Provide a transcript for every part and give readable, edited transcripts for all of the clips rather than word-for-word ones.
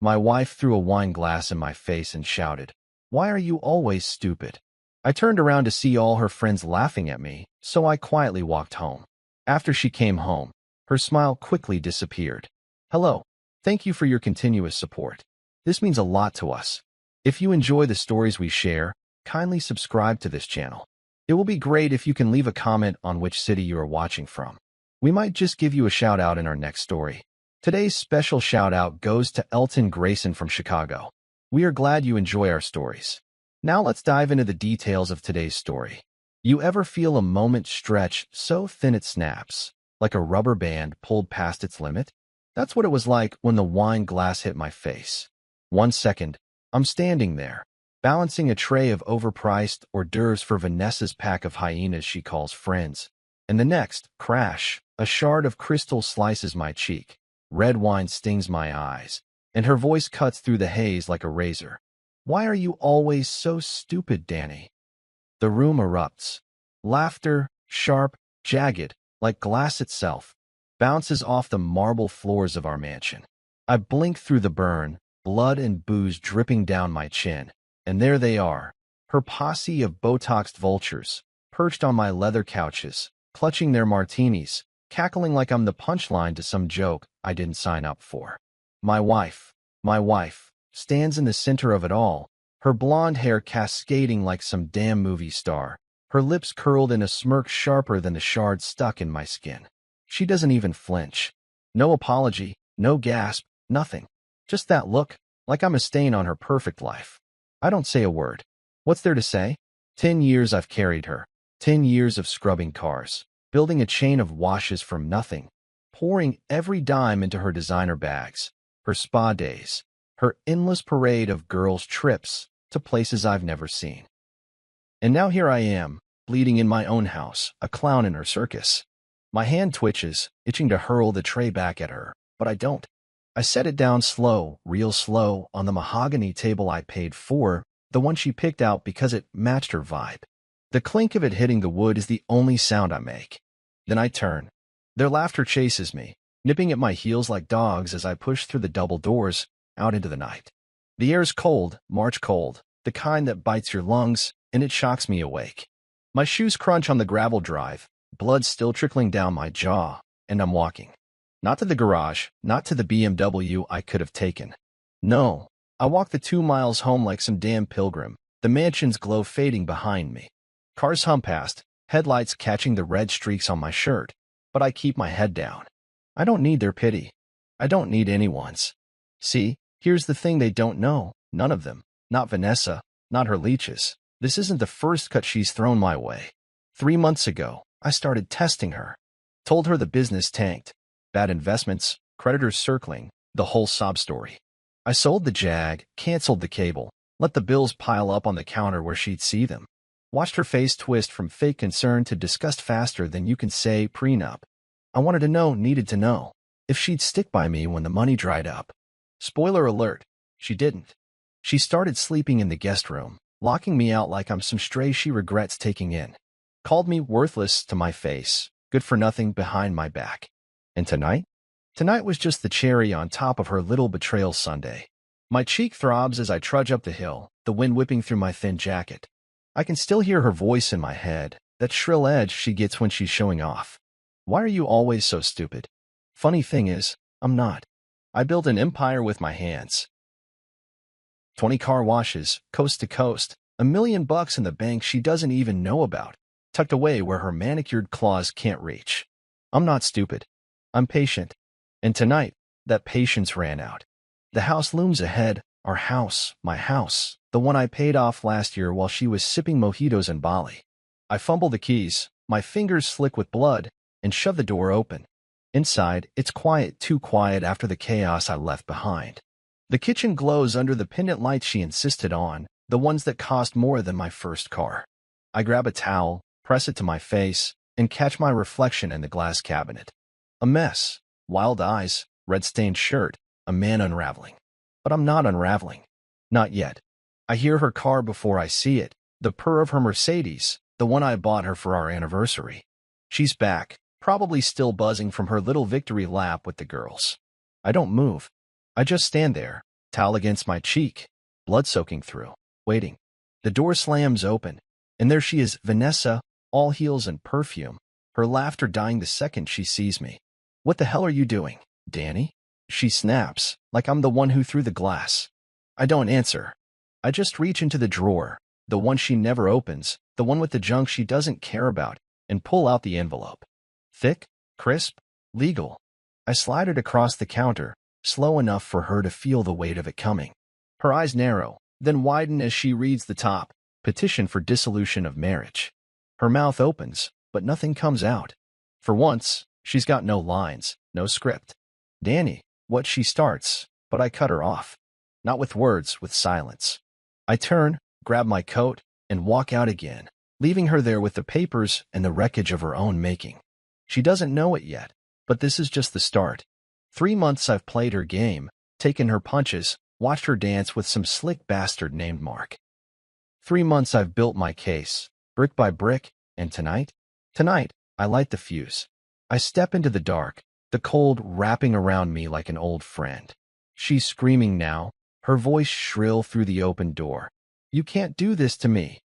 My wife threw a wine glass in my face and shouted, "Why are you always stupid?" I turned around to see all her friends laughing at me, so I quietly walked home. After she came home, her smile quickly disappeared. "Hello. Thank you for your continuous support. This means a lot to us. If you enjoy the stories we share, kindly subscribe to this channel. It will be great if you can leave a comment on which city you are watching from. We might just give you a shout out in our next story. Today's special shout out goes to Elton Grayson from Chicago. We are glad you enjoy our stories. Now let's dive into the details of today's story. You ever feel a moment stretch so thin it snaps, like a rubber band pulled past its limit? That's what it was like when the wine glass hit my face. 1 second, I'm standing there, balancing a tray of overpriced hors d'oeuvres for Vanessa's pack of hyenas she calls friends. And the next, crash, a shard of crystal slices my cheek, red wine stings my eyes, and her voice cuts through the haze like a razor. "Why are you always so stupid, Danny?" The room erupts. Laughter, sharp, jagged, like glass itself, bounces off the marble floors of our mansion. I blink through the burn, blood and booze dripping down my chin, and there they are, her posse of Botoxed vultures, perched on my leather couches, clutching their martinis, cackling like I'm the punchline to some joke I didn't sign up for. My wife, stands in the center of it all, her blonde hair cascading like some damn movie star, her lips curled in a smirk sharper than the shard stuck in my skin. She doesn't even flinch. No apology, no gasp, nothing. Just that look, like I'm a stain on her perfect life. I don't say a word. What's there to say? 10 years I've carried her. 10 years of scrubbing cars, building a chain of washes from nothing, pouring every dime into her designer bags, her spa days, her endless parade of girls' trips to places I've never seen. And now here I am, bleeding in my own house, a clown in her circus. My hand twitches, itching to hurl the tray back at her, but I don't. I set it down slow, real slow, on the mahogany table I paid for, the one she picked out because it matched her vibe. The clink of it hitting the wood is the only sound I make. Then I turn. Their laughter chases me, nipping at my heels like dogs as I push through the double doors, out into the night. The air's cold, March cold, the kind that bites your lungs, and it shocks me awake. My shoes crunch on the gravel drive, blood still trickling down my jaw, and I'm walking. Not to the garage, not to the BMW I could have taken. No, I walk the 2 miles home like some damn pilgrim, the mansion's glow fading behind me. Cars hum past, headlights catching the red streaks on my shirt, but I keep my head down. I don't need their pity. I don't need anyone's. See, here's the thing they don't know, none of them, not Vanessa, not her leeches. This isn't the first cut she's thrown my way. 3 months ago, I started testing her. Told her the business tanked. Bad investments, creditors circling, the whole sob story. I sold the Jag, canceled the cable, let the bills pile up on the counter where she'd see them. Watched her face twist from fake concern to disgust faster than you can say prenup. I wanted to know, needed to know, if she'd stick by me when the money dried up. Spoiler alert, she didn't. She started sleeping in the guest room, locking me out like I'm some stray she regrets taking in. Called me worthless to my face, good for nothing behind my back. And tonight? Tonight was just the cherry on top of her little betrayal sundae. My cheek throbs as I trudge up the hill, the wind whipping through my thin jacket. I can still hear her voice in my head, that shrill edge she gets when she's showing off. Why are you always so stupid? Funny thing is, I'm not. I built an empire with my hands. 20 car washes, coast to coast, $1 million in the bank she doesn't even know about, tucked away where her manicured claws can't reach. I'm not stupid. I'm patient. And tonight, that patience ran out. The house looms ahead, our house, my house, the one I paid off last year while she was sipping mojitos in Bali. I fumble the keys, my fingers slick with blood, and shove the door open. Inside, it's quiet, too quiet after the chaos I left behind. The kitchen glows under the pendant lights she insisted on, the ones that cost more than my first car. I grab a towel, press it to my face, and catch my reflection in the glass cabinet. A mess, wild eyes, red-stained shirt, a man unraveling. But I'm not unraveling. Not yet. I hear her car before I see it, the purr of her Mercedes, the one I bought her for our anniversary. She's back, probably still buzzing from her little victory lap with the girls. I don't move. I just stand there, towel against my cheek, blood soaking through, waiting. The door slams open, and there she is, Vanessa, all heels and perfume, her laughter dying the second she sees me. "What the hell are you doing, Danny?" She snaps, like I'm the one who threw the glass. I don't answer. I just reach into the drawer, the one she never opens, the one with the junk she doesn't care about, and pull out the envelope. Thick, crisp, legal. I slide it across the counter, slow enough for her to feel the weight of it coming. Her eyes narrow, then widen as she reads the top, "Petition for dissolution of marriage." Her mouth opens, but nothing comes out. For once, she's got no lines, no script. "Danny," what she starts, but I cut her off. Not with words, with silence. I turn, grab my coat, and walk out again, leaving her there with the papers and the wreckage of her own making. She doesn't know it yet, but this is just the start. 3 months I've played her game, taken her punches, watched her dance with some slick bastard named Mark. 3 months I've built my case, brick by brick, and tonight, I light the fuse. I step into the dark, the cold wrapping around me like an old friend. She's screaming now, her voice shrill through the open door. "You can't do this to me."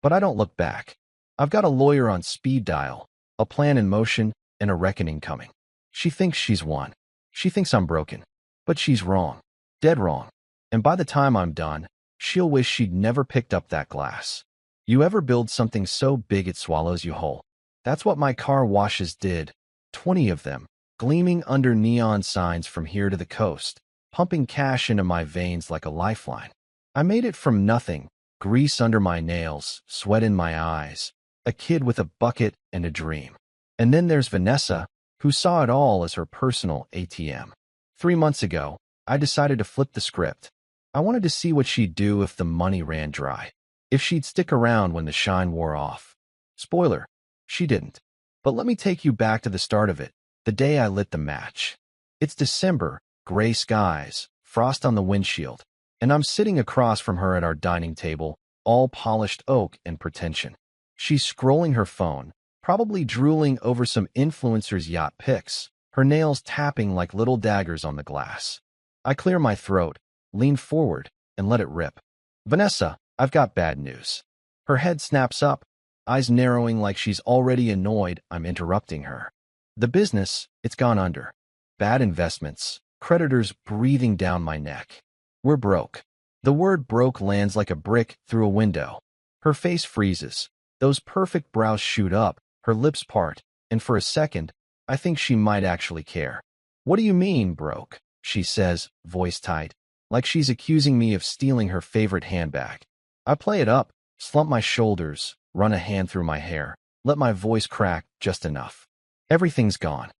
But I don't look back. I've got a lawyer on speed dial, a plan in motion, and a reckoning coming. She thinks she's won. She thinks I'm broken. But she's wrong. Dead wrong. And by the time I'm done, she'll wish she'd never picked up that glass. You ever build something so big it swallows you whole? That's what my car washes did. 20 of them, gleaming under neon signs from here to the coast, pumping cash into my veins like a lifeline. I made it from nothing, grease under my nails, sweat in my eyes, a kid with a bucket and a dream. And then there's Vanessa, who saw it all as her personal ATM. 3 months ago, I decided to flip the script. I wanted to see what she'd do if the money ran dry, if she'd stick around when the shine wore off. Spoiler, she didn't. But let me take you back to the start of it, the day I lit the match. It's December, gray skies, frost on the windshield, and I'm sitting across from her at our dining table, all polished oak and pretension. She's scrolling her phone, probably drooling over some influencer's yacht pics, her nails tapping like little daggers on the glass. I clear my throat, lean forward, and let it rip. "Vanessa, I've got bad news." Her head snaps up, eyes narrowing like she's already annoyed I'm interrupting her. "The business, it's gone under. Bad investments, creditors breathing down my neck. We're broke." The word broke lands like a brick through a window. Her face freezes. Those perfect brows shoot up, her lips part, and for a second, I think she might actually care. "What do you mean, broke?" she says, voice tight, like she's accusing me of stealing her favorite handbag. I play it up, slump my shoulders, run a hand through my hair, let my voice crack just enough. "Everything's gone.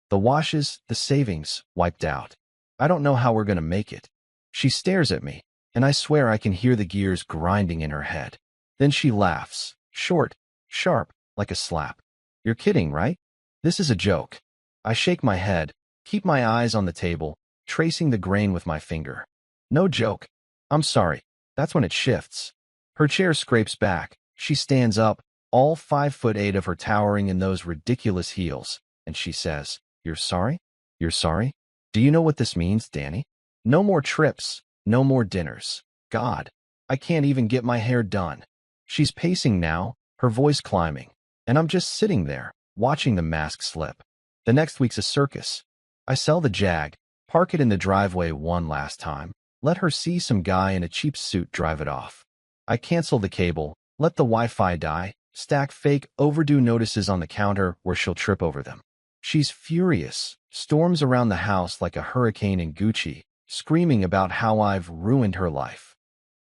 The washes, the savings, wiped out. I don't know how we're going to make it." She stares at me, and I swear I can hear the gears grinding in her head. Then she laughs, short, sharp, like a slap. "You're kidding, right? This is a joke." I shake my head, keep my eyes on the table, tracing the grain with my finger. "No joke. I'm sorry." That's when it shifts. Her chair scrapes back. She stands up, all 5'8" of her towering in those ridiculous heels, and she says, "You're sorry? You're sorry? Do you know what this means, Danny? No more trips, no more dinners. God, I can't even get my hair done." She's pacing now, her voice climbing, and I'm just sitting there, watching the mask slip. The next week's a circus. I sell the Jag, park it in the driveway one last time, let her see some guy in a cheap suit drive it off. I cancel the cable, let the Wi-Fi die, stack fake overdue notices on the counter where she'll trip over them. She's furious, storms around the house like a hurricane in Gucci, screaming about how I've ruined her life.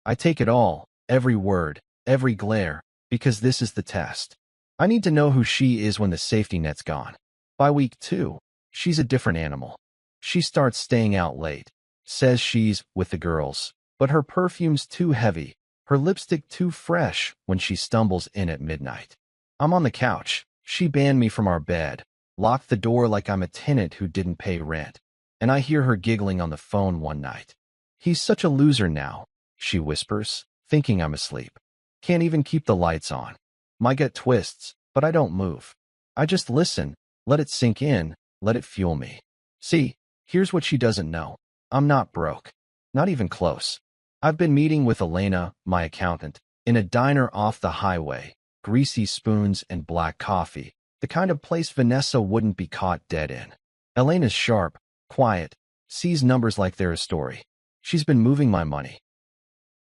I take it all, every word, every glare, because this is the test. I need to know who she is when the safety net's gone. By week 2, she's a different animal. She starts staying out late, says she's with the girls, but her perfume's too heavy, her lipstick too fresh when she stumbles in at midnight. I'm on the couch. She banned me from our bed, locked the door like I'm a tenant who didn't pay rent, and I hear her giggling on the phone one night. "He's such a loser now," she whispers, thinking I'm asleep. Can't even keep the lights on. My gut twists, but I don't move. I just listen, let it sink in, let it fuel me. See, here's what she doesn't know. I'm not broke. Not even close. I've been meeting with Elena, my accountant, in a diner off the highway, greasy spoons and black coffee, the kind of place Vanessa wouldn't be caught dead in. Elena's sharp, quiet, sees numbers like they're a story. She's been moving my money.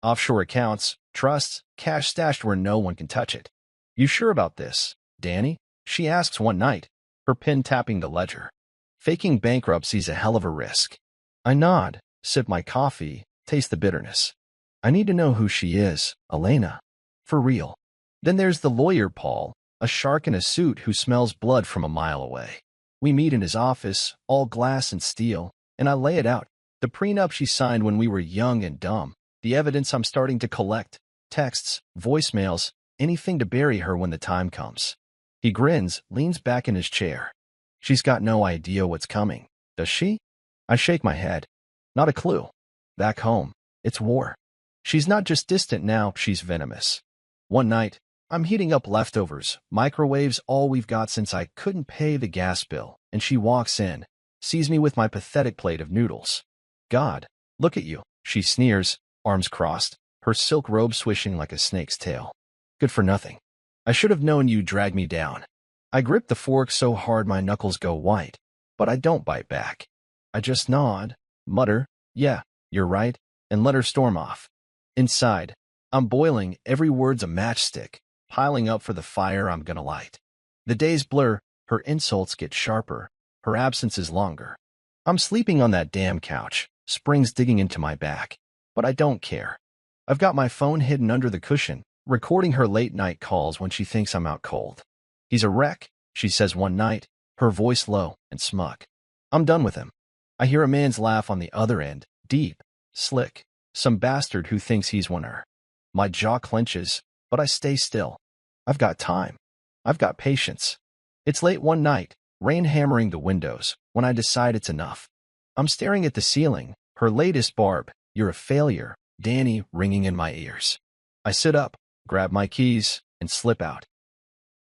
Offshore accounts, trusts, cash stashed where no one can touch it. You sure about this, Danny? She asks one night, her pen tapping the ledger. Faking bankruptcy's a hell of a risk. I nod, sip my coffee, taste the bitterness. I need to know who she is, Elena. For real. Then there's the lawyer Paul, a shark in a suit who smells blood from a mile away. We meet in his office, all glass and steel, and I lay it out. The prenup she signed when we were young and dumb. The evidence I'm starting to collect. Texts, voicemails, anything to bury her when the time comes. He grins, leans back in his chair. She's got no idea what's coming, does she? I shake my head. Not a clue. Back home, it's war. She's not just distant now, she's venomous. One night, I'm heating up leftovers, microwaves all we've got since I couldn't pay the gas bill, and she walks in, sees me with my pathetic plate of noodles. God, look at you, she sneers, arms crossed, her silk robe swishing like a snake's tail. Good for nothing. I should have known you'd drag me down. I grip the fork so hard my knuckles go white, but I don't bite back. I just nod, mutter, yeah, you're right, and let her storm off. Inside, I'm boiling, every word's a matchstick, piling up for the fire I'm gonna light. The days blur, her insults get sharper, her absence is longer. I'm sleeping on that damn couch, springs digging into my back, but I don't care. I've got my phone hidden under the cushion, recording her late-night calls when she thinks I'm out cold. He's a wreck, she says one night, her voice low and smug. I'm done with him. I hear a man's laugh on the other end, deep, slick, some bastard who thinks he's won her. My jaw clenches, but I stay still. I've got time. I've got patience. It's late one night, rain hammering the windows, when I decide it's enough. I'm staring at the ceiling, her latest barb, you're a failure, Danny ringing in my ears. I sit up, grab my keys, and slip out.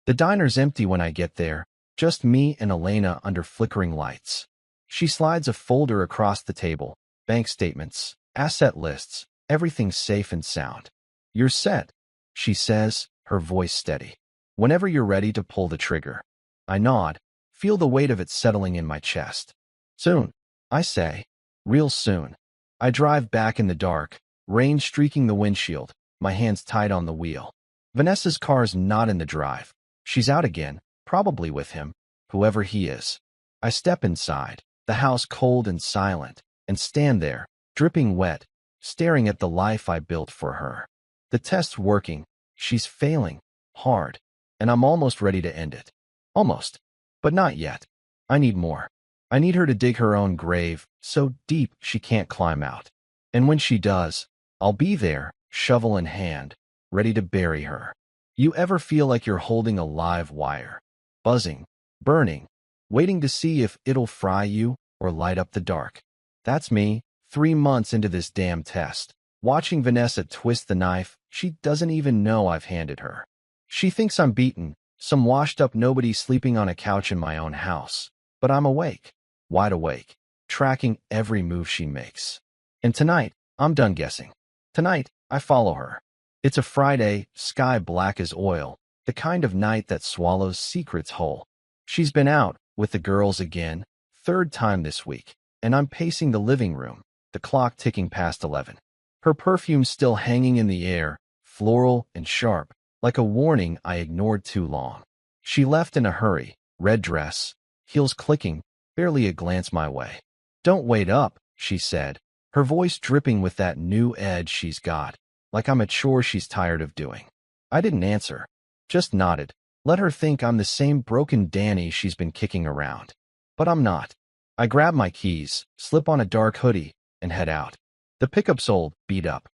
The diner's empty when I get there, just me and Elena under flickering lights. She slides a folder across the table, bank statements, asset lists, everything safe and sound. You're set, she says, her voice steady. Whenever you're ready to pull the trigger. I nod, feel the weight of it settling in my chest. Soon, I say. Real soon. I drive back in the dark, rain streaking the windshield, my hands tight on the wheel. Vanessa's car's not in the drive. She's out again, probably with him, whoever he is. I step inside, the house cold and silent, and stand there, dripping wet, staring at the life I built for her. The test's working, she's failing, hard, and I'm almost ready to end it. Almost. But not yet. I need more. I need her to dig her own grave, so deep she can't climb out. And when she does, I'll be there, shovel in hand, ready to bury her. You ever feel like you're holding a live wire? Buzzing, burning, waiting to see if it'll fry you or light up the dark. That's me, 3 months into this damn test, watching Vanessa twist the knife she doesn't even know I've handed her. She thinks I'm beaten, some washed-up nobody sleeping on a couch in my own house. But I'm awake, wide awake, tracking every move she makes. And tonight, I'm done guessing. Tonight, I follow her. It's a Friday, sky black as oil, the kind of night that swallows secrets whole. She's been out with the girls again, 3rd time this week, and I'm pacing the living room, the clock ticking past 11. Her perfume still hanging in the air, floral and sharp, like a warning I ignored too long. She left in a hurry, red dress, heels clicking, barely a glance my way. Don't wait up, she said, her voice dripping with that new edge she's got, like I'm a chore she's tired of doing. I didn't answer, just nodded, let her think I'm the same broken Danny she's been kicking around. But I'm not. I grab my keys, slip on a dark hoodie, and head out. The pickup's old, beat up.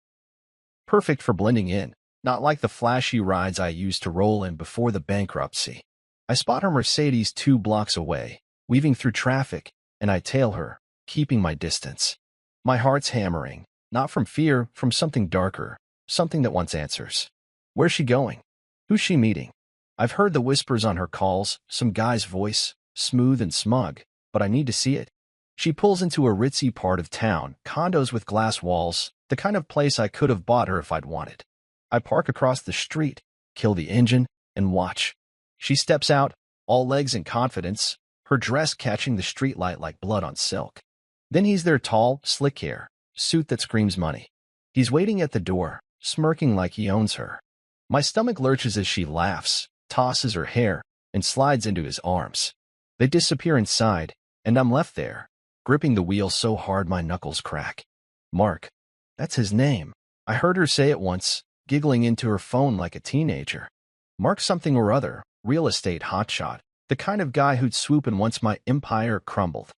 Perfect for blending in, not like the flashy rides I used to roll in before the bankruptcy. I spot her Mercedes 2 blocks away, weaving through traffic, and I tail her, keeping my distance. My heart's hammering, not from fear, from something darker, something that wants answers. Where's she going? Who's she meeting? I've heard the whispers on her calls, some guy's voice, smooth and smug, but I need to see it. She pulls into a ritzy part of town, condos with glass walls, the kind of place I could have bought her if I'd wanted. I park across the street, kill the engine, and watch. She steps out, all legs and confidence, her dress catching the streetlight like blood on silk. Then he's there, tall, slick hair, suit that screams money. He's waiting at the door, smirking like he owns her. My stomach lurches as she laughs, tosses her hair, and slides into his arms. They disappear inside, and I'm left there, gripping the wheel so hard my knuckles crack. Mark. That's his name. I heard her say it once, giggling into her phone like a teenager. Mark something or other, real estate hotshot, the kind of guy who'd swoop in once my empire crumbled.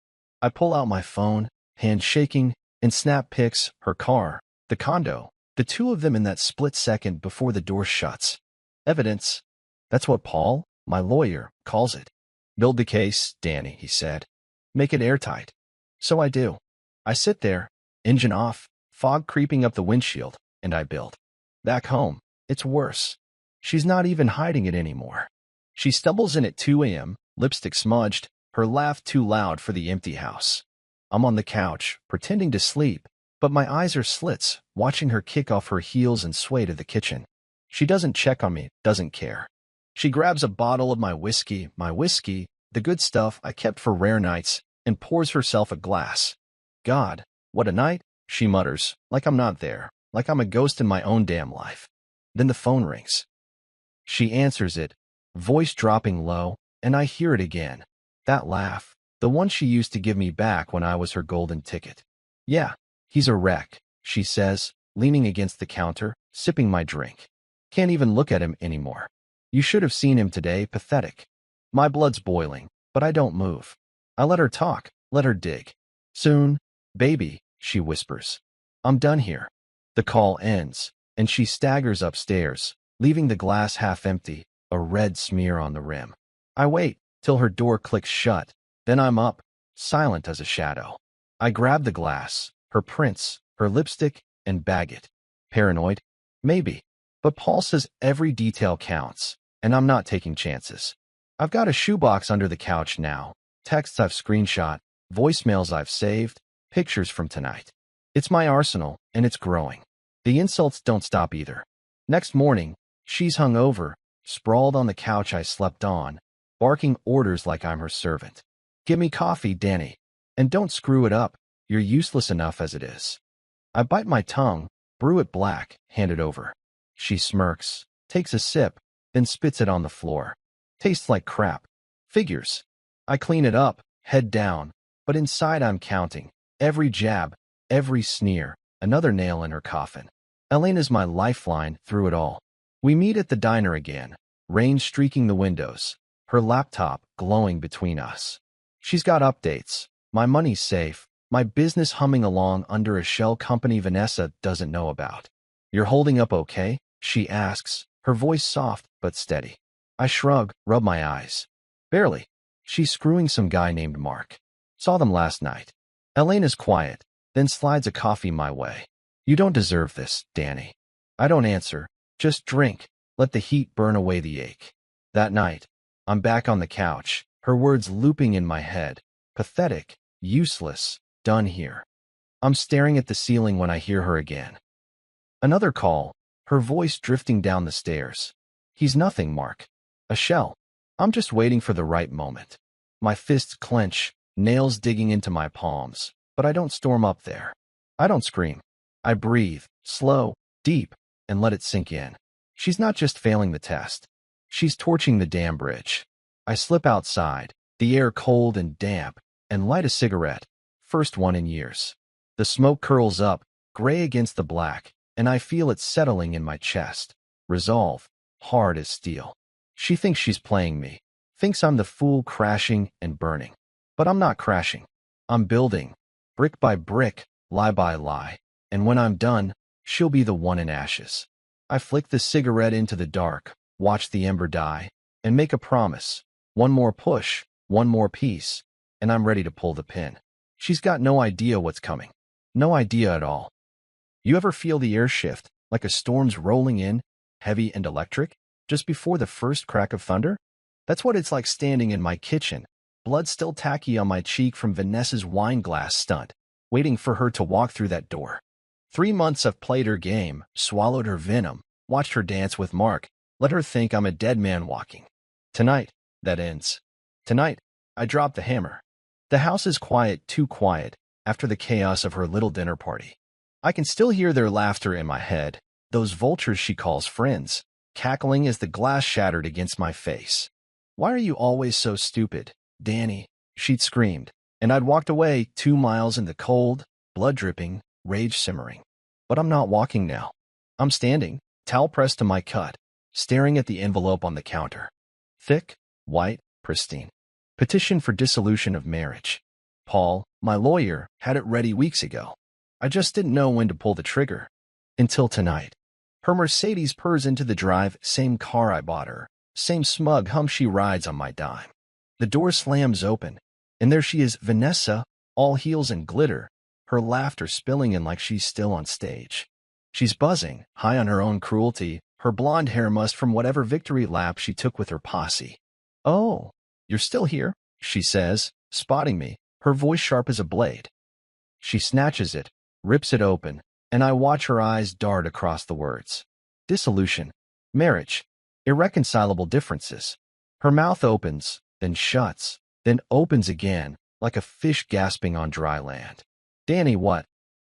I pull out my phone, hand shaking, and snap pics, her car, the condo, the two of them in that split second before the door shuts. Evidence. That's what Paul, my lawyer, calls it. Build the case, Danny, he said. Make it airtight. So I do. I sit there, engine off, fog creeping up the windshield, and I build. Back home, it's worse. She's not even hiding it anymore. She stumbles in at 2 a.m., lipstick smudged, her laugh too loud for the empty house. I'm on the couch, pretending to sleep, but my eyes are slits, watching her kick off her heels and sway to the kitchen. She doesn't check on me, doesn't care. She grabs a bottle of my whiskey, the good stuff I kept for rare nights, and pours herself a glass. God, what a night, she mutters, like I'm not there, like I'm a ghost in my own damn life. Then the phone rings. She answers it, voice dropping low, and I hear it again. That laugh, the one she used to give me back when I was her golden ticket. Yeah, he's a wreck, she says, leaning against the counter, sipping my drink. Can't even look at him anymore. You should have seen him today, pathetic. My blood's boiling, but I don't move. I let her talk, let her dig. Soon, baby, she whispers. I'm done here. The call ends, and she staggers upstairs, leaving the glass half empty, a red smear on the rim. I wait till her door clicks shut, then I'm up, silent as a shadow. I grab the glass, her prints, her lipstick, and bag it. Paranoid? Maybe. But Paul says every detail counts, and I'm not taking chances. I've got a shoebox under the couch now, texts I've screenshot, voicemails I've saved, pictures from tonight. It's my arsenal, and it's growing. The insults don't stop either. Next morning, she's hungover, sprawled on the couch I slept on, barking orders like I'm her servant. Give me coffee, Danny. And don't screw it up. You're useless enough as it is. I bite my tongue, brew it black, hand it over. She smirks, takes a sip, then spits it on the floor. Tastes like crap. Figures. I clean it up, head down, but inside I'm counting. Every jab, every sneer, another nail in her coffin. Elena's my lifeline through it all. We meet at the diner again, rain streaking the windows, her laptop glowing between us. She's got updates, my money's safe, my business humming along under a shell company Vanessa doesn't know about. You're holding up okay? She asks, her voice soft but steady. I shrug, rub my eyes. Barely. She's screwing some guy named Mark. Saw them last night. Elena's quiet, then slides a coffee my way. You don't deserve this, Danny. I don't answer. Just drink. Let the heat burn away the ache. That night, I'm back on the couch, her words looping in my head. Pathetic, useless, done here. I'm staring at the ceiling when I hear her again. Another call, her voice drifting down the stairs. He's nothing, Mark. A shell. I'm just waiting for the right moment. My fists clench, nails digging into my palms, but I don't storm up there. I don't scream. I breathe, slow, deep, and let it sink in. She's not just failing the test. She's torching the damn bridge. I slip outside, the air cold and damp, and light a cigarette, first one in years. The smoke curls up, gray against the black, and I feel it settling in my chest. Resolve, hard as steel. She thinks she's playing me, thinks I'm the fool crashing and burning. But I'm not crashing. I'm building, brick by brick, lie by lie, and when I'm done, she'll be the one in ashes. I flick the cigarette into the dark, watch the ember die, and make a promise. One more push, one more piece, and I'm ready to pull the pin. She's got no idea what's coming. No idea at all. You ever feel the air shift, like a storm's rolling in, heavy and electric, just before the first crack of thunder? That's what it's like standing in my kitchen, blood still tacky on my cheek from Vanessa's wine glass stunt, waiting for her to walk through that door. 3 months I've played her game, swallowed her venom, watched her dance with Mark, let her think I'm a dead man walking. Tonight, that ends. Tonight, I drop the hammer. The house is quiet, too quiet, after the chaos of her little dinner party. I can still hear their laughter in my head, those vultures she calls friends, cackling as the glass shattered against my face. "Why are you always so stupid, Danny?" she'd screamed, and I'd walked away 2 miles in the cold, blood dripping, rage simmering. But I'm not walking now. I'm standing, towel pressed to my cut, staring at the envelope on the counter. Thick, white, pristine. Petition for dissolution of marriage. Paul, my lawyer, had it ready weeks ago. I just didn't know when to pull the trigger. Until tonight. Her Mercedes purrs into the drive, same car I bought her, same smug hum she rides on my dime. The door slams open, and there she is, Vanessa, all heels and glitter, her laughter spilling in like she's still on stage. She's buzzing, high on her own cruelty, her blonde hair mussed from whatever victory lap she took with her posse. "Oh, you're still here," she says, spotting me, her voice sharp as a blade. She snatches it, rips it open, and I watch her eyes dart across the words. Dissolution, marriage, irreconcilable differences. Her mouth opens, then shuts, then opens again, like a fish gasping on dry land. "Danny, what?"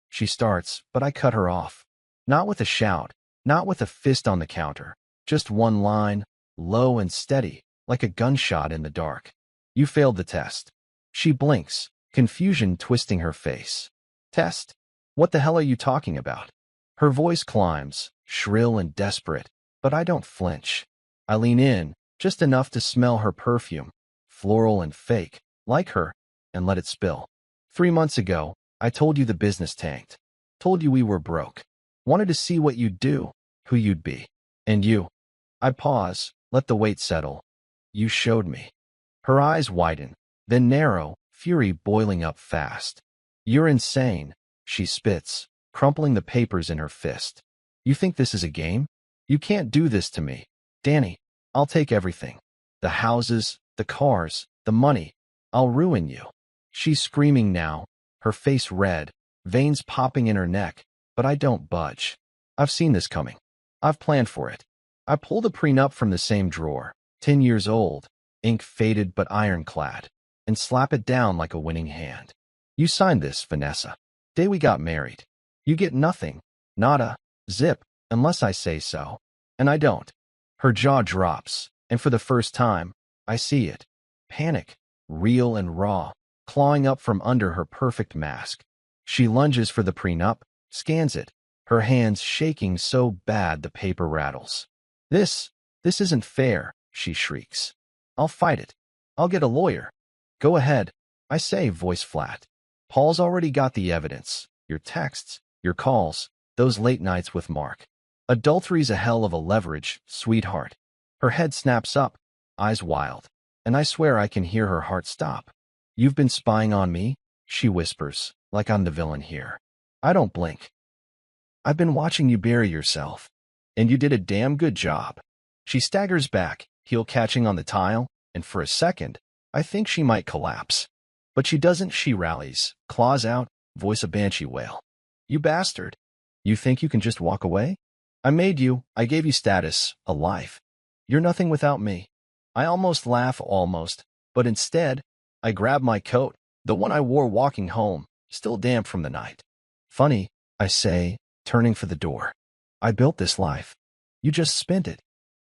She starts, but I cut her off. Not with a shout, not with a fist on the counter, just one line, low and steady, like a gunshot in the dark. "You failed the test." She blinks, confusion twisting her face. "Test? What the hell are you talking about?" Her voice climbs, shrill and desperate, but I don't flinch. I lean in, just enough to smell her perfume, floral and fake, like her, and let it spill. 3 months ago, I told you the business tanked. Told you we were broke. Wanted to see what you'd do, who you'd be. And you. I pause, let the weight settle. You showed me. Her eyes widen, then narrow, fury boiling up fast. "You're insane," she spits, crumpling the papers in her fist. "You think this is a game? You can't do this to me. Danny, I'll take everything. The houses, the cars, the money. I'll ruin you." She's screaming now, her face red, veins popping in her neck, but I don't budge. I've seen this coming. I've planned for it. I pull the prenup from the same drawer, 10 years old, ink faded but ironclad, and slap it down like a winning hand. "You signed this, Vanessa. Day we got married. You get nothing, nada, zip, unless I say so." And I don't. Her jaw drops, and for the first time, I see it. Panic, real and raw, clawing up from under her perfect mask. She lunges for the prenup, scans it, her hands shaking so bad the paper rattles. This isn't fair," she shrieks. "I'll fight it. I'll get a lawyer." "Go ahead," I say, voice flat. "Paul's already got the evidence. Your texts, your calls, those late nights with Mark. Adultery's a hell of a leverage, sweetheart." Her head snaps up, eyes wild, and I swear I can hear her heart stop. "You've been spying on me?" she whispers, like I'm the villain here. I don't blink. "I've been watching you bury yourself, and you did a damn good job." She staggers back, heel catching on the tile, and for a second, I think she might collapse. But she doesn't. She rallies, claws out, voice a banshee wail. "You bastard. You think you can just walk away? I made you, I gave you status, a life. You're nothing without me." I almost laugh, but instead, I grab my coat, the one I wore walking home, still damp from the night. "Funny," I say, turning for the door. "I built this life. You just spent it."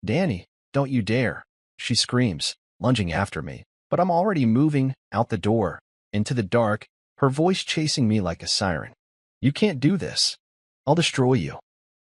"Danny, don't you dare," she screams, lunging after me, but I'm already moving, out the door, into the dark, her voice chasing me like a siren. "You can't do this. I'll destroy you."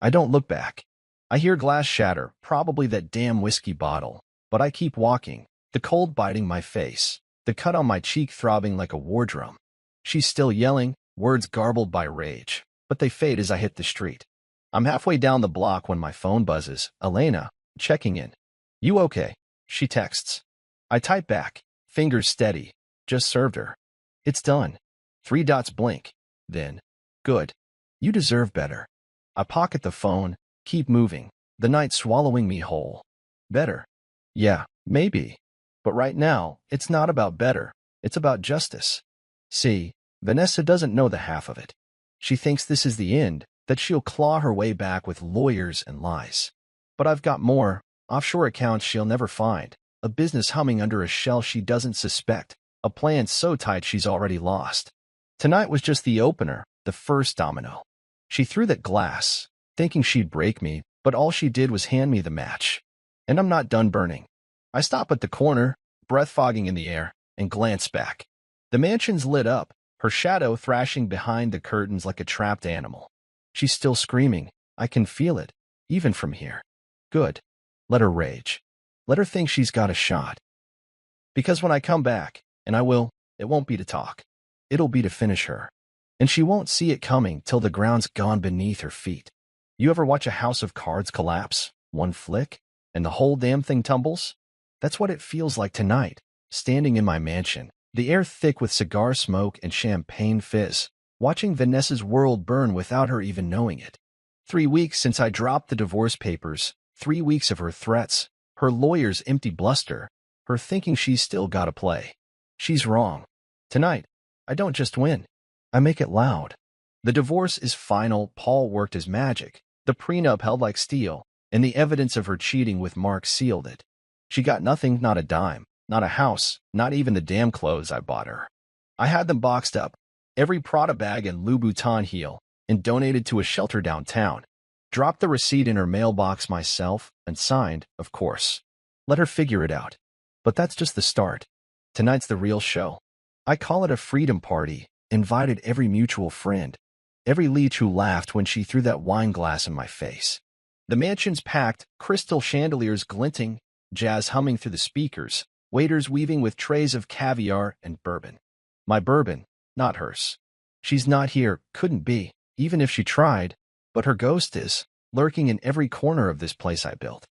I don't look back. I hear glass shatter, probably that damn whiskey bottle, but I keep walking, the cold biting my face, the cut on my cheek throbbing like a war drum. She's still yelling, words garbled by rage, but they fade as I hit the street. I'm halfway down the block when my phone buzzes. Elena, checking in. "You okay?" she texts. I type back, fingers steady. "Just served her. It's done." 3 dots blink. Then, "Good. You deserve better." I pocket the phone, keep moving, the night swallowing me whole. "Better? Yeah, maybe. But right now, it's not about better. It's about justice. See, Vanessa doesn't know the half of it. She thinks this is the end, that she'll claw her way back with lawyers and lies. But I've got more, offshore accounts she'll never find, a business humming under a shell she doesn't suspect, a plan so tight she's already lost. Tonight was just the opener, the first domino. She threw that glass, thinking she'd break me, but all she did was hand me the match. And I'm not done burning. I stop at the corner, breath fogging in the air, and glance back. The mansion's lit up, her shadow thrashing behind the curtains like a trapped animal. She's still screaming. I can feel it, even from here. Good. Let her rage. Let her think she's got a shot. Because when I come back, and I will, it won't be to talk. It'll be to finish her. And she won't see it coming till the ground's gone beneath her feet. You ever watch a house of cards collapse? One flick, and the whole damn thing tumbles? That's what it feels like tonight, standing in my mansion, the air thick with cigar smoke and champagne fizz, watching Vanessa's world burn without her even knowing it. 3 weeks since I dropped the divorce papers, 3 weeks of her threats, her lawyer's empty bluster, her thinking she's still gotta play. She's wrong. Tonight, I don't just win. I make it loud. The divorce is final. Paul worked his magic. The prenup held like steel, and the evidence of her cheating with Mark sealed it. She got nothing, not a dime, not a house, not even the damn clothes I bought her. I had them boxed up, every Prada bag and Louboutin heel, and donated to a shelter downtown. Dropped the receipt in her mailbox myself, and signed, of course. Let her figure it out. But that's just the start. Tonight's the real show. I call it a freedom party, invited every mutual friend, every leech who laughed when she threw that wine glass in my face. The mansion's packed, crystal chandeliers glinting, jazz humming through the speakers, waiters weaving with trays of caviar and bourbon. My bourbon, not hers. She's not here, couldn't be, even if she tried, but her ghost is, lurking in every corner of this place I built.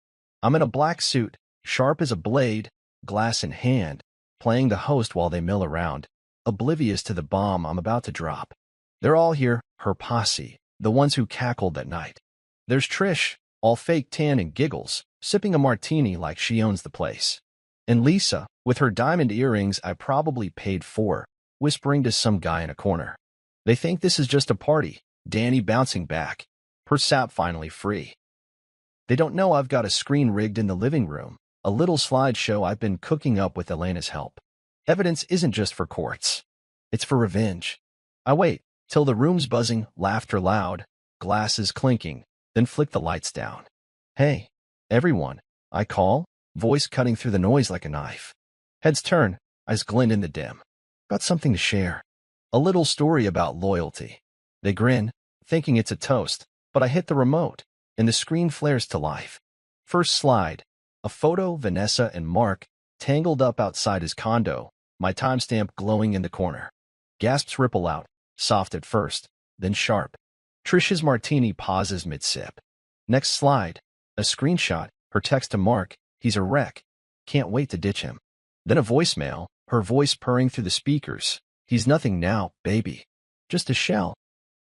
I'm in a black suit, sharp as a blade, glass in hand, playing the host while they mill around, oblivious to the bomb I'm about to drop. They're all here, her posse, the ones who cackled that night. There's Trish, all fake tan and giggles, sipping a martini like she owns the place. And Lisa, with her diamond earrings I probably paid for, whispering to some guy in a corner. They think this is just a party, Danny bouncing back, her sap finally free. They don't know I've got a screen rigged in the living room, a little slideshow I've been cooking up with Elena's help. Evidence isn't just for courts. It's for revenge. I wait till the room's buzzing, laughter loud, glasses clinking, then flick the lights down. Hey, everyone, I call, voice cutting through the noise like a knife. Heads turn, eyes glint in the dim. Got something to share. A little story about loyalty. They grin, thinking it's a toast, but I hit the remote, and the screen flares to life. First slide, a photo Vanessa and Mark, tangled up outside his condo, my timestamp glowing in the corner. Gasps ripple out, soft at first, then sharp. Trish's martini pauses mid-sip. Next slide, a screenshot, her text to Mark, he's a wreck. Can't wait to ditch him. Then a voicemail, her voice purring through the speakers. He's nothing now, baby. Just a shell.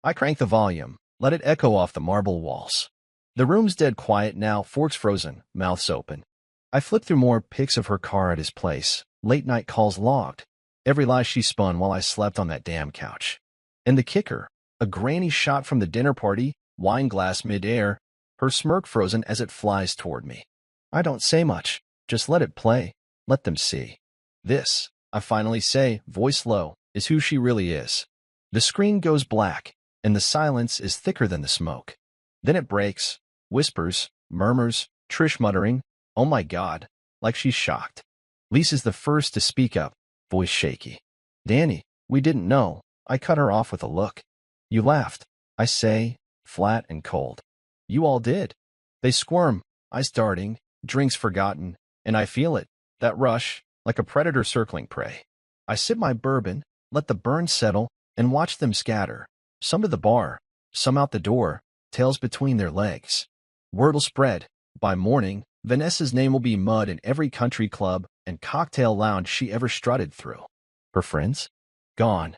I crank the volume, let it echo off the marble walls. The room's dead quiet now, forks frozen, mouths open. I flip through more pics of her car at his place, late night calls logged. Every lie she spun while I slept on that damn couch. And the kicker, a grainy shot from the dinner party, wine glass mid-air, her smirk frozen as it flies toward me. I don't say much, just let it play, let them see. This, I finally say, voice low, is who she really is. The screen goes black, and the silence is thicker than the smoke. Then it breaks, whispers, murmurs, Trish muttering, oh my God, like she's shocked. Lisa's the first to speak up, voice shaky. Danny, we didn't know. I cut her off with a look. You laughed, I say, flat and cold. You all did. They squirm, eyes darting, drinks forgotten, and I feel it, that rush, like a predator circling prey. I sip my bourbon, let the burn settle, and watch them scatter, some to the bar, some out the door, tails between their legs. Word'll spread. By morning, Vanessa's name will be mud in every country club and cocktail lounge she ever strutted through. Her friends? Gone.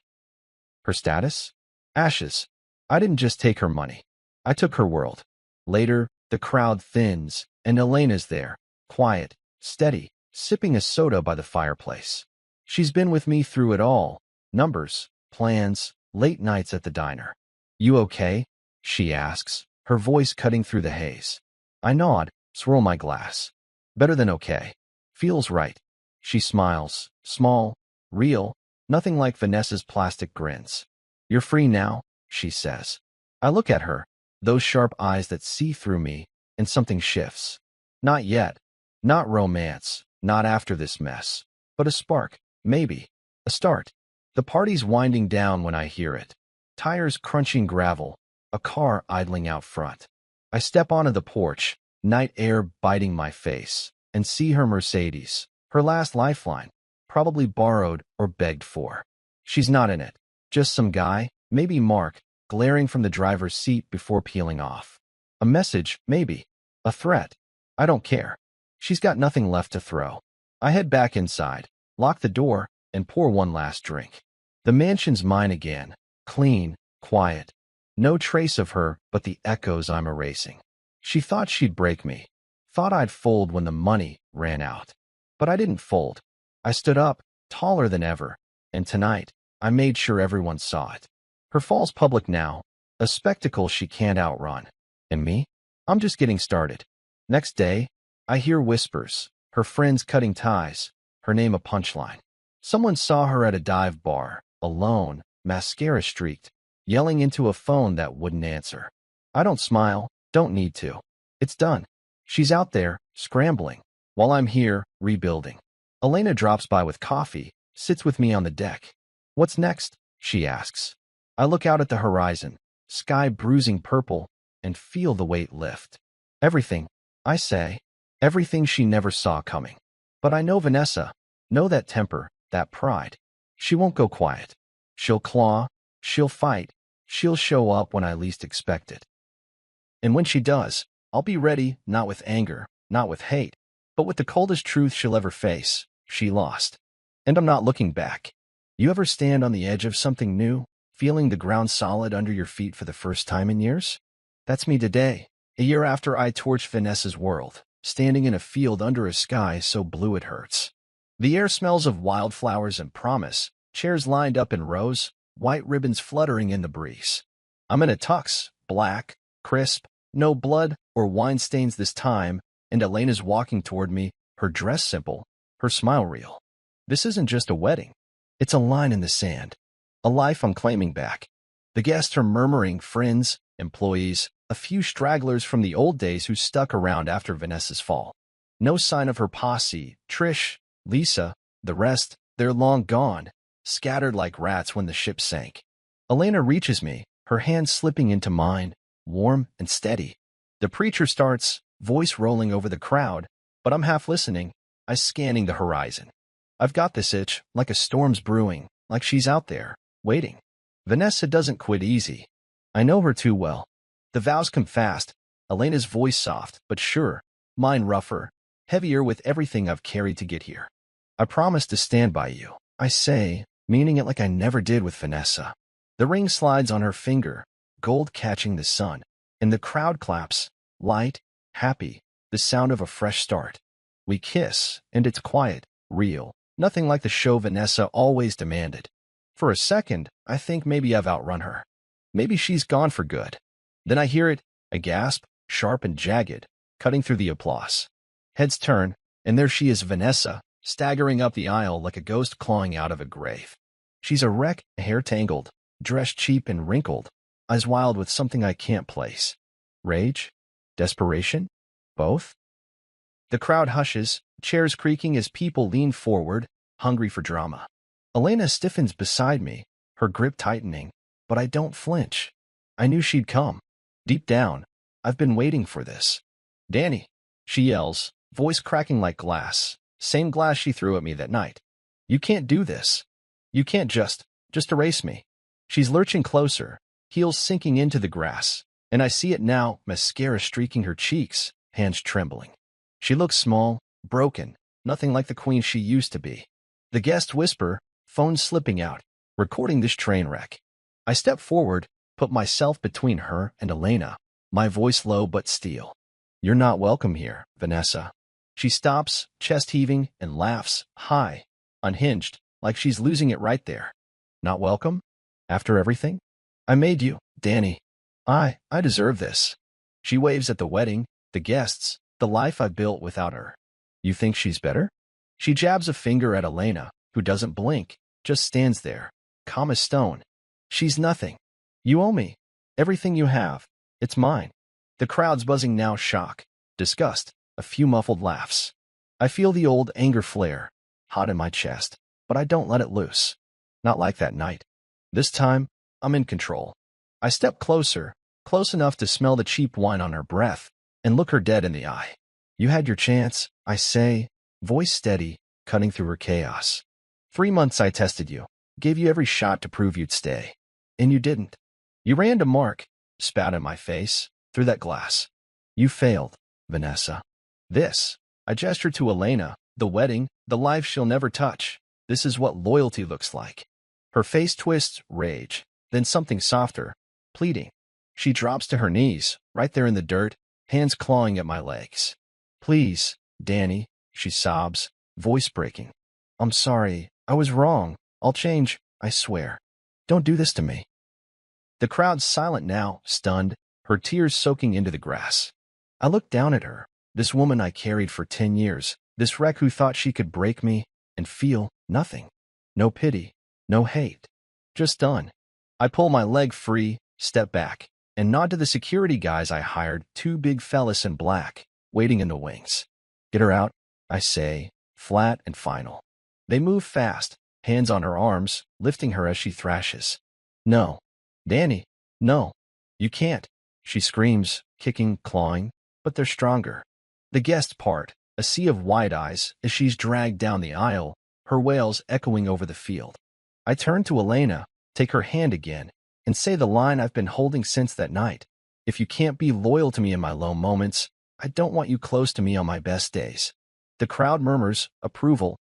Her status? Ashes. I didn't just take her money. I took her world. Later, the crowd thins, and Elena's there, quiet, steady, sipping a soda by the fireplace. She's been with me through it all. Numbers, plans, late nights at the diner. You okay? She asks, her voice cutting through the haze. I nod, swirl my glass. Better than okay. Feels right. She smiles, small, real, nothing like Vanessa's plastic grins. You're free now, she says. I look at her, those sharp eyes that see through me, and something shifts. Not yet. Not romance, not after this mess. But a spark, maybe. A start. The party's winding down when I hear it. Tires crunching gravel, a car idling out front. I step onto the porch, night air biting my face, and see her Mercedes, her last lifeline, probably borrowed or begged for. She's not in it. Just some guy, maybe Mark, glaring from the driver's seat before peeling off. A message, maybe. A threat. I don't care. She's got nothing left to throw. I head back inside, lock the door, and pour one last drink. The mansion's mine again. Clean, quiet. No trace of her but the echoes I'm erasing. She thought she'd break me. Thought I'd fold when the money ran out. But I didn't fold. I stood up, taller than ever, and tonight, I made sure everyone saw it. Her fall's public now, a spectacle she can't outrun. And me? I'm just getting started. Next day, I hear whispers, her friends cutting ties, her name a punchline. Someone saw her at a dive bar, alone, mascara streaked, yelling into a phone that wouldn't answer. I don't smile, don't need to. It's done. She's out there, scrambling, while I'm here, rebuilding. Elena drops by with coffee, sits with me on the deck. What's next? She asks. I look out at the horizon, sky bruising purple, and feel the weight lift. Everything, I say, everything she never saw coming. But I know Vanessa, know that temper, that pride. She won't go quiet. She'll claw, she'll fight, she'll show up when I least expect it. And when she does, I'll be ready, not with anger, not with hate, but with the coldest truth she'll ever face. She lost. And I'm not looking back. You ever stand on the edge of something new, feeling the ground solid under your feet for the first time in years? That's me today, a year after I torched Vanessa's world, standing in a field under a sky so blue it hurts. The air smells of wildflowers and promise, chairs lined up in rows, white ribbons fluttering in the breeze. I'm in a tux, black, crisp, no blood or wine stains this time, and Elena's walking toward me, her dress simple, her smile real. This isn't just a wedding. It's a line in the sand. A life I'm claiming back. The guests are murmuring friends, employees, a few stragglers from the old days who stuck around after Vanessa's fall. No sign of her posse, Trish, Lisa, the rest, they're long gone, scattered like rats when the ship sank. Elena reaches me, her hand slipping into mine, warm and steady. The preacher starts, voice rolling over the crowd, but I'm half listening, I'm scanning the horizon. I've got this itch, like a storm's brewing, like she's out there, waiting. Vanessa doesn't quit easy. I know her too well. The vows come fast, Elena's voice soft, but sure, mine rougher, heavier with everything I've carried to get here. I promise to stand by you, I say, meaning it like I never did with Vanessa. The ring slides on her finger, gold catching the sun, and the crowd claps, light, happy, the sound of a fresh start. We kiss, and it's quiet, real, nothing like the show Vanessa always demanded. For a second, I think maybe I've outrun her. Maybe she's gone for good. Then I hear it, a gasp, sharp and jagged, cutting through the applause. Heads turn, and there she is, Vanessa, staggering up the aisle like a ghost clawing out of a grave. She's a wreck, hair tangled, dressed cheap and wrinkled, eyes wild with something I can't place. Rage? Desperation? Both? The crowd hushes, chairs creaking as people lean forward, hungry for drama. Elena stiffens beside me, her grip tightening, but I don't flinch. I knew she'd come. Deep down, I've been waiting for this. Danny, she yells, voice cracking like glass, same glass she threw at me that night. You can't do this. You can't just erase me. She's lurching closer, heels sinking into the grass, and I see it now, mascara streaking her cheeks, hands trembling. She looks small, broken, nothing like the queen she used to be. The guests whisper, phone slipping out, recording this train wreck. I step forward, put myself between her and Elena, my voice low but steel. You're not welcome here, Vanessa. She stops, chest heaving, and laughs, high, unhinged, like she's losing it right there. Not welcome? After everything? I made you, Danny. I deserve this. She waves at the wedding, the guests, the life I built without her. You think she's better? She jabs a finger at Elena, who doesn't blink, just stands there, calm as stone. She's nothing. You owe me. Everything you have. It's mine. The crowd's buzzing now, shock, disgust, a few muffled laughs. I feel the old anger flare, hot in my chest, but I don't let it loose. Not like that night. This time, I'm in control. I step closer, close enough to smell the cheap wine on her breath, and look her dead in the eye. You had your chance, I say, voice steady, cutting through her chaos. 3 months I tested you, gave you every shot to prove you'd stay. And you didn't. You ran to Mark, spat in my face, through that glass. You failed, Vanessa. This, I gestured to Elena, the wedding, the life she'll never touch. This is what loyalty looks like. Her face twists, rage, then something softer, pleading. She drops to her knees, right there in the dirt, hands clawing at my legs. Please, Danny, she sobs, voice breaking. I'm sorry, I was wrong. I'll change, I swear. Don't do this to me. The crowd's silent now, stunned, her tears soaking into the grass. I look down at her, this woman I carried for 10 years, this wreck who thought she could break me, and feel nothing. No pity, no hate. Just done. I pull my leg free, step back, and nod to the security guys I hired, 2 big fellas in black, waiting in the wings. Get her out, I say, flat and final. They move fast, hands on her arms, lifting her as she thrashes. No. Danny, no. You can't. She screams, kicking, clawing, but they're stronger. The guests part, a sea of wide eyes, as she's dragged down the aisle, her wails echoing over the field. I turn to Elena, take her hand again, and say the line I've been holding since that night. If you can't be loyal to me in my low moments, I don't want you close to me on my best days. The crowd murmurs, approval,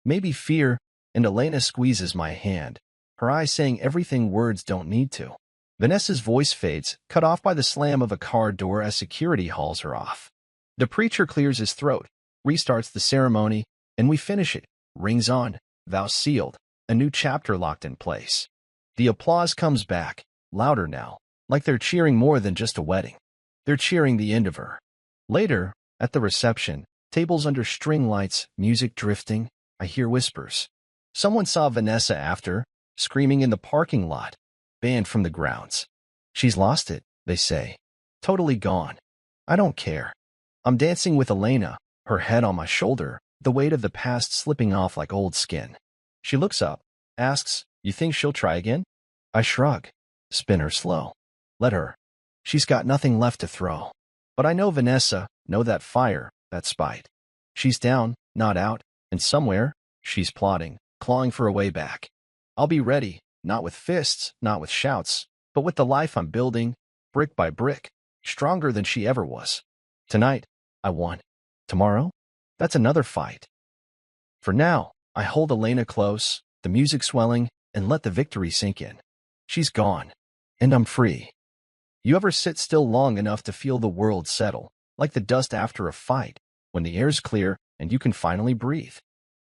maybe fear, and Elena squeezes my hand, her eyes saying everything words don't need to. Vanessa's voice fades, cut off by the slam of a car door as security hauls her off. The preacher clears his throat, restarts the ceremony, and we finish it. Rings on, vows sealed, a new chapter locked in place. The applause comes back, louder now, like they're cheering more than just a wedding. They're cheering the end of her. Later, at the reception, tables under string lights, music drifting, I hear whispers. Someone saw Vanessa after, screaming in the parking lot, banned from the grounds. She's lost it, they say. Totally gone. I don't care. I'm dancing with Elena, her head on my shoulder, the weight of the past slipping off like old skin. She looks up, asks, you think she'll try again? I shrug. Spin her slow. Let her. She's got nothing left to throw. But I know Vanessa, know that fire, that spite. She's down, not out, and somewhere, she's plotting, clawing for a way back. I'll be ready, not with fists, not with shouts, but with the life I'm building, brick by brick, stronger than she ever was. Tonight, I won. Tomorrow, that's another fight. For now, I hold Elena close, the music swelling, and let the victory sink in. She's gone, and I'm free. You ever sit still long enough to feel the world settle, like the dust after a fight, when the air's clear and you can finally breathe?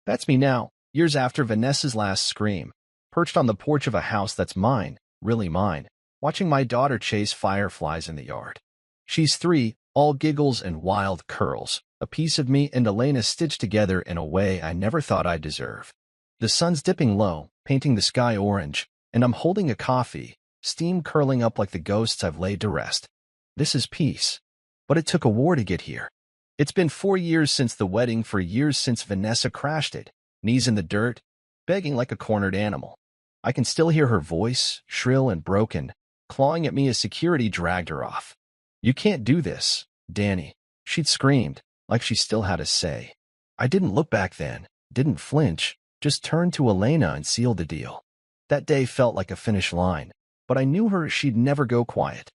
That's me now, years after Vanessa's last scream, perched on the porch of a house that's mine, really mine, watching my daughter chase fireflies in the yard. She's 3, all giggles and wild curls, a piece of me and Elena stitched together in a way I never thought I'd deserve. The sun's dipping low, painting the sky orange, and I'm holding a coffee, steam curling up like the ghosts I've laid to rest. This is peace. But it took a war to get here. It's been 4 years since the wedding, 4 years since Vanessa crashed it, knees in the dirt, begging like a cornered animal. I can still hear her voice, shrill and broken, clawing at me as security dragged her off. You can't do this, Danny. She'd screamed, like she still had a say. I didn't look back then, didn't flinch, just turned to Elena and sealed the deal. That day felt like a finish line, but I knew she'd never go quiet.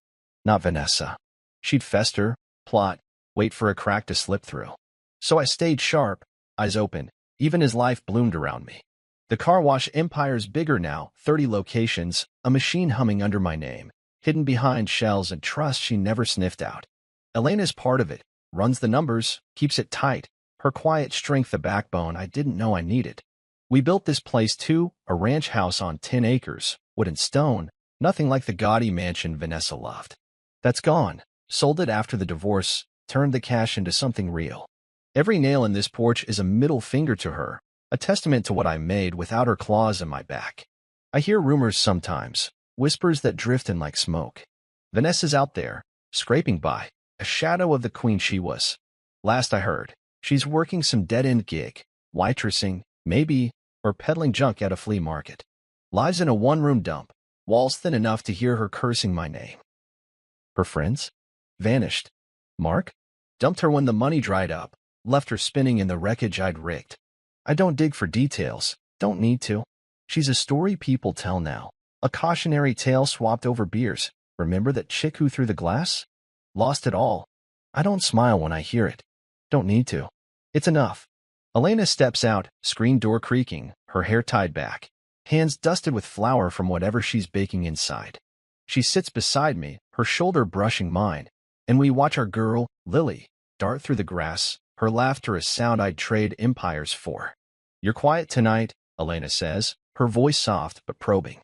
Not Vanessa. She'd fester, plot, wait for a crack to slip through. So I stayed sharp, eyes open, even as life bloomed around me. The car wash empire's bigger now, 30 locations, a machine humming under my name, hidden behind shells and trust she never sniffed out. Elena's part of it, runs the numbers, keeps it tight, Her quiet strength, the backbone I didn't know I needed. We built this place too, a ranch house on 10 acres, wood and stone, nothing like the gaudy mansion Vanessa loved. That's gone. Sold it after the divorce, turned the cash into something real. Every nail in this porch is a middle finger to her, a testament to what I made without her claws in my back. I hear rumors sometimes, whispers that drift in like smoke. Vanessa's out there, scraping by, a shadow of the queen she was. Last I heard, she's working some dead-end gig, waitressing, maybe, or peddling junk at a flea market. Lives in a one-room dump, walls thin enough to hear her cursing my name. Her friends? Vanished. Mark? Dumped her when the money dried up, left her spinning in the wreckage I'd rigged. I don't dig for details, don't need to. She's a story people tell now, a cautionary tale swapped over beers. Remember that chick who threw the glass? Lost it all. I don't smile when I hear it. Don't need to. It's enough. Elena steps out, screen door creaking, her hair tied back, hands dusted with flour from whatever she's baking inside. She sits beside me, her shoulder brushing mine, and we watch our girl, Lily, dart through the grass, her laughter a sound I'd trade empires for. You're quiet tonight, Elena says, her voice soft but probing.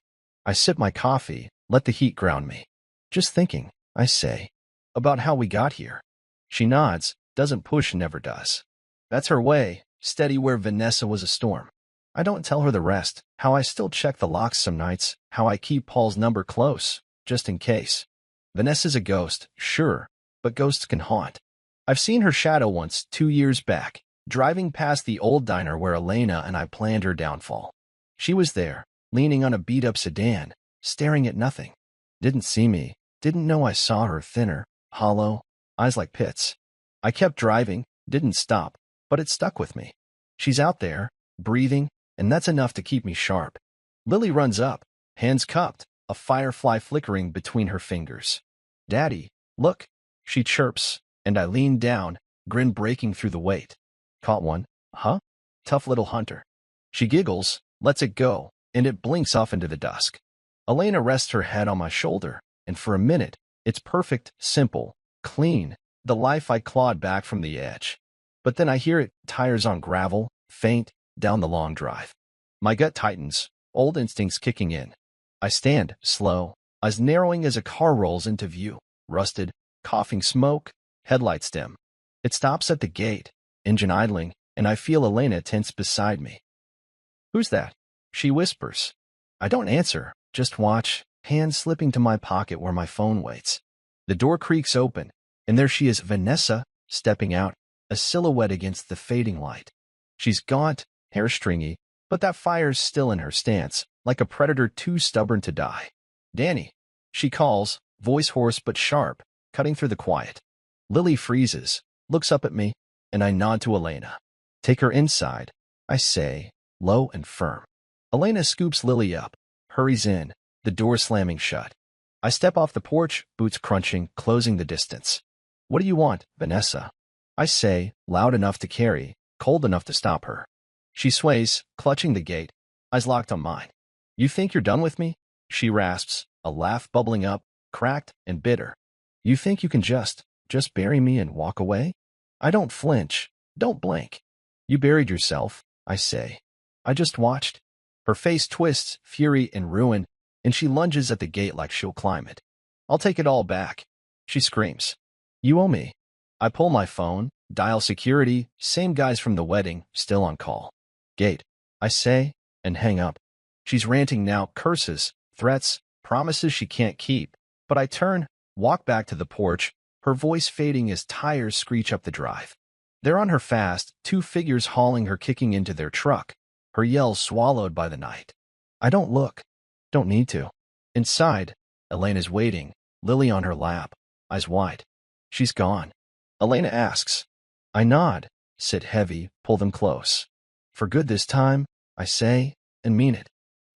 I sip my coffee, let the heat ground me. Just thinking, I say, about how we got here. She nods, doesn't push, never does. That's her way, steady where Vanessa was a storm. I don't tell her the rest, how I still check the locks some nights, how I keep Paul's number close, just in case. Vanessa's a ghost, sure, but ghosts can haunt. I've seen her shadow once, 2 years back, driving past the old diner where Elena and I planned her downfall. She was there, leaning on a beat-up sedan, staring at nothing. Didn't see me, didn't know I saw her, thinner, hollow, eyes like pits. I kept driving, didn't stop, but it stuck with me. She's out there, breathing, and that's enough to keep me sharp. Lily runs up, hands cupped, a firefly flickering between her fingers. Daddy, look, she chirps, and I lean down, grin breaking through the weight. Caught one, huh? Tough little hunter. She giggles, lets it go, and it blinks off into the dusk. Elena rests her head on my shoulder, and for a minute, it's perfect, simple, clean, the life I clawed back from the edge. But then I hear it, tires on gravel, faint, down the long drive. My gut tightens, old instincts kicking in. I stand, slow, eyes narrowing as a car rolls into view, rusted, coughing smoke, headlights dim. It stops at the gate, engine idling, and I feel Elena tense beside me. Who's that? She whispers. I don't answer, just watch, hand slipping to my pocket where my phone waits. The door creaks open, and there she is, Vanessa, stepping out, a silhouette against the fading light. She's gaunt, hair stringy, but that fire's still in her stance, like a predator too stubborn to die. Danny, she calls, voice hoarse but sharp, cutting through the quiet. Lily freezes, looks up at me, and I nod to Elena. Take her inside, I say, low and firm. Elena scoops Lily up, hurries in, the door slamming shut. I step off the porch, boots crunching, closing the distance. What do you want, Vanessa? I say, loud enough to carry, cold enough to stop her. She sways, clutching the gate, eyes locked on mine. You think you're done with me? She rasps, a laugh bubbling up, cracked and bitter. You think you can just bury me and walk away? I don't flinch, don't blink. You buried yourself, I say. I just watched. Her face twists, fury and ruin, and she lunges at the gate like she'll climb it. I'll take it all back. She screams. You owe me. I pull my phone, dial security, same guys from the wedding, still on call. Gate, I say, and hang up. She's ranting now, curses, threats, promises she can't keep. But I turn, walk back to the porch, her voice fading as tires screech up the drive. They're on her fast, 2 figures hauling her kicking into their truck, her yells swallowed by the night. I don't look. Don't need to. Inside, Elena's waiting, Lily on her lap, eyes wide. She's gone. Elena asks. I nod, sit heavy, pull them close. For good this time, I say, and mean it.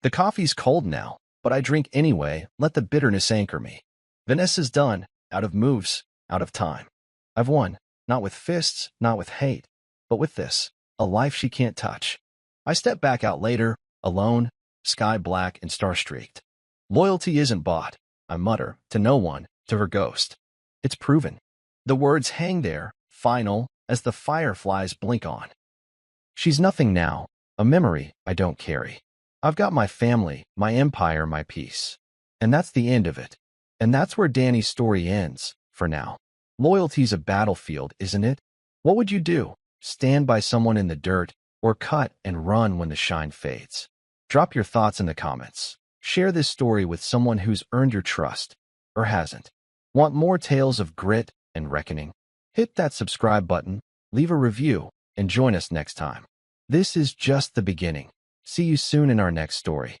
The coffee's cold now, but I drink anyway, let the bitterness anchor me. Vanessa's done, out of moves, out of time. I've won, not with fists, not with hate, but with this, a life she can't touch. I step back out later, alone, sky black and star-streaked. Loyalty isn't bought, I mutter, to no one, to her ghost. It's proven. The words hang there, final, as the fireflies blink on. She's nothing now, a memory I don't carry. I've got my family, my empire, my peace. And that's the end of it. And that's where Danny's story ends, for now. Loyalty's a battlefield, isn't it? What would you do? Stand by someone in the dirt, or cut and run when the shine fades? Drop your thoughts in the comments. Share this story with someone who's earned your trust, or hasn't. Want more tales of grit and reckoning? Hit that subscribe button, leave a review, and join us next time. This is just the beginning. See you soon in our next story.